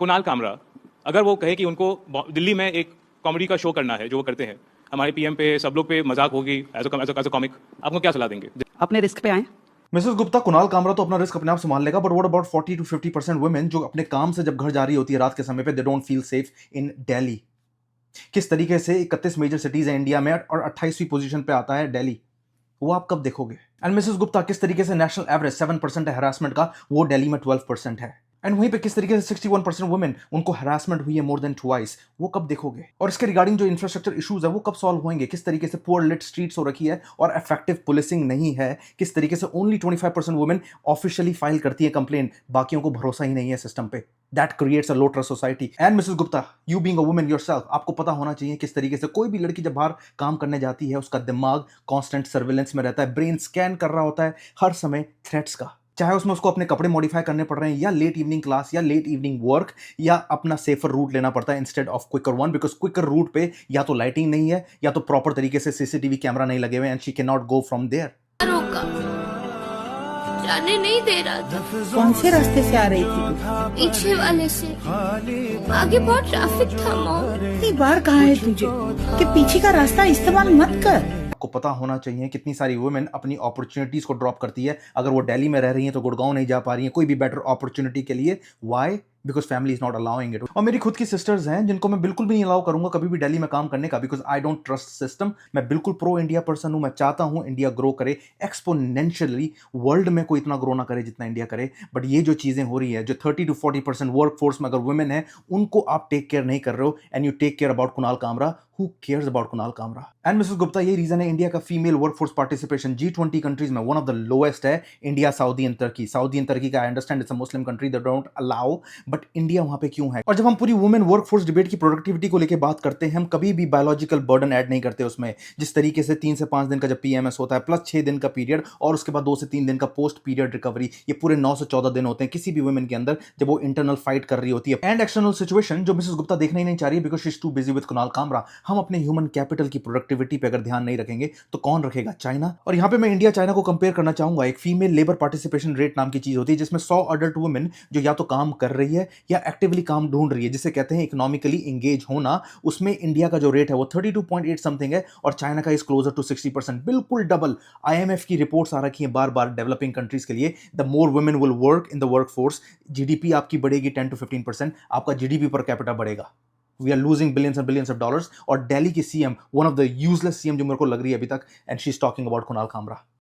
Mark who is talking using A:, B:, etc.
A: कुणाल कामरा अगर वो कहे कि उनको दिल्ली में एक कॉमेडी का शो करना है जो वो करते हैं, हमारे पीएम पे सब लोग पे मजाक होगी एज अ कॉमिक, आपको क्या सलाह देंगे?
B: अपने रिस्क पे आए।
C: मिसेस गुप्ता, कुणाल कामरा तो अपना रिस्क अपने आप संभाल लेगा, but what about 40 to 50% women जो अपने काम से जब घर जा रही होती है रात के समय पे, they don't feel safe in Delhi. किस तरीके से 31 मेजर सिटीज है इंडिया में और 28वीं पोजीशन पे आता है दिल्ली, वो आप कब देखोगे? एंड मिसेस गुप्ता, किस तरीके से नेशनल एवरेज 7% है हरासमेंट का, वो दिल्ली में 12% है। एंड वहीं पे किस तरीके से 61% वुमेन उनको हरासमेंट हुई है मोर देन ट्वाइस, वो कब देखोगे? और इसके रिगार्डिंग जो इंफ्रास्ट्रक्चर इश्यूज है वो कब सॉल्व होंगे? किस तरीके से पुअर लिट स्ट्रीट्स हो रखी है और इफेक्टिव पुलिसिंग नहीं है? किस तरीके से ओनली 25% वुमेन ऑफिशियली फाइल करती है कंप्लेन, बाकियों को भरोसा ही नहीं है सिस्टम पे? That creates a low trust society. And Mrs Gupta, you being a woman yourself, आपको पता होना चाहिए किस तरीके से कोई भी लड़की जब बाहर काम करने जाती है उसका दिमाग कांस्टेंट सर्विलेंस में रहता है, ब्रेन स्कैन कर रहा होता है हर समय थ्रेट्स का, चाहे उसमें उसको अपने कपड़े मॉडिफाई करने पड़ रहे हैं या लेट इवनिंग क्लास या लेट इवनिंग वर्क या अपना सेफर रूट लेना पड़ता है instead of quicker one, because quicker route पे या तो लाइटिंग नहीं है या तो प्रॉपर तरीके से सीसीटीवी कैमरा नहीं लगे हुए and she can not go from there.
D: रोका, जाने नहीं दे रहा था।
B: कौन से रास्ते से आ रही थी?
D: पीछे वाले से। आगे बहुत ट्रैफिक था मॉम।
B: इतनी बार कहा है तुझे कि पीछे का रास्ता इस्तेमाल मत कर।
C: आपको पता होना चाहिए कितनी सारी वुमेन अपनी अपॉर्चुनिटीज को ड्रॉप करती है, अगर वो दिल्ली में रह रही हैं तो गुड़गांव नहीं जा पा रही हैं कोई भी बेटर अपॉर्चुनिटी के लिए। Why? Because family is not allowing it. और मेरी खुद की सिस्टर्स हैं जिनको मैं बिल्कुल भी नहीं अलाउ करूंगा कभी भी दिल्ली में काम करने का, because I don't trust system. मैं बिल्कुल प्रो इंडिया पर्सन हूं, मैं चाहता हूं इंडिया ग्रो करे एक्सपोनेंशियली, वर्ल्ड में कोई इतना ग्रो ना करे जितना इंडिया करे। बट ये जो चीजें हो रही है, जो 30 to 40% वर्क फोर्स में अगर वुमेन है उनको आप टेक केयर नहीं कर रहे हो, and you take care about Kunal Kamra. Who cares about Kunal Kamra? And Mrs Gupta, ये रीजन है इंडिया का female workforce participation G20 countries में वन ऑफ द लोएस्ट है। India, Saudi and Turkey. Saudi and Turkey का I understand it's a Muslim country, they don't allow, but India वहां पे क्यों है? और जब हम पूरी वुमेन वर्कफोर्स डिबेट की प्रोडक्टिविटी को लेकर बात करते हैं, हम कभी भी बायोलॉजिकल बर्डन ऐड नहीं करते उसमें। जिस तरीके से 3 से 5 दिन का जब पीएमएस होता है प्लस 6 दिन का पीरियड और उसके बाद 2 से 3 दिन का पोस्ट पीरियड रिकवरी, ये पूरे 9 से 14 दिन होते हैं किसी भी वुमेन के अंदर जब वो इंटरनल फाइट कर रही होती है। एंड एक्सटर्नल सिचुएशन जो मिसेस गुप्ता देखना ही नहीं चाह रही है because she is too busy with Kunal Kamra. हम अपने ह्यूमन कैपिटल की प्रोडक्टिविटी पे अगर ध्यान नहीं रखेंगे तो कौन रखेगा? चाइना। और यहां पे मैं इंडिया चाइना को कंपेयर करना चाहूंगा। एक फीमेल लेबर पार्टिसिपेशन रेट नाम की चीज होती है जिसमें 100 अडल्ट वुमेन जो या तो काम कर रही है या एक्टिवली काम ढूंढ रही है, जिसे कहते हैं इकोनॉमिकली एंगेज होना, उसमें इंडिया का जो रेट है वो 32.8 समथिंग है और चाइना का इज क्लोजर टू 60%, बिल्कुल डबल। आईएमएफ की रिपोर्ट्स आ रखी हैं बार बार डेवलपिंग कंट्रीज के लिए, the more women will work in the workforce, GDP आपकी बढ़ेगी 10 to 15%, आपका जीडीपी पर कैपिटा बढ़ेगा। We are losing billions and billions of dollars. और दिल्ली की CM, one of the useless CM जो मेरे को लग रही है अभी तक, and she is talking about Kunal Kamra.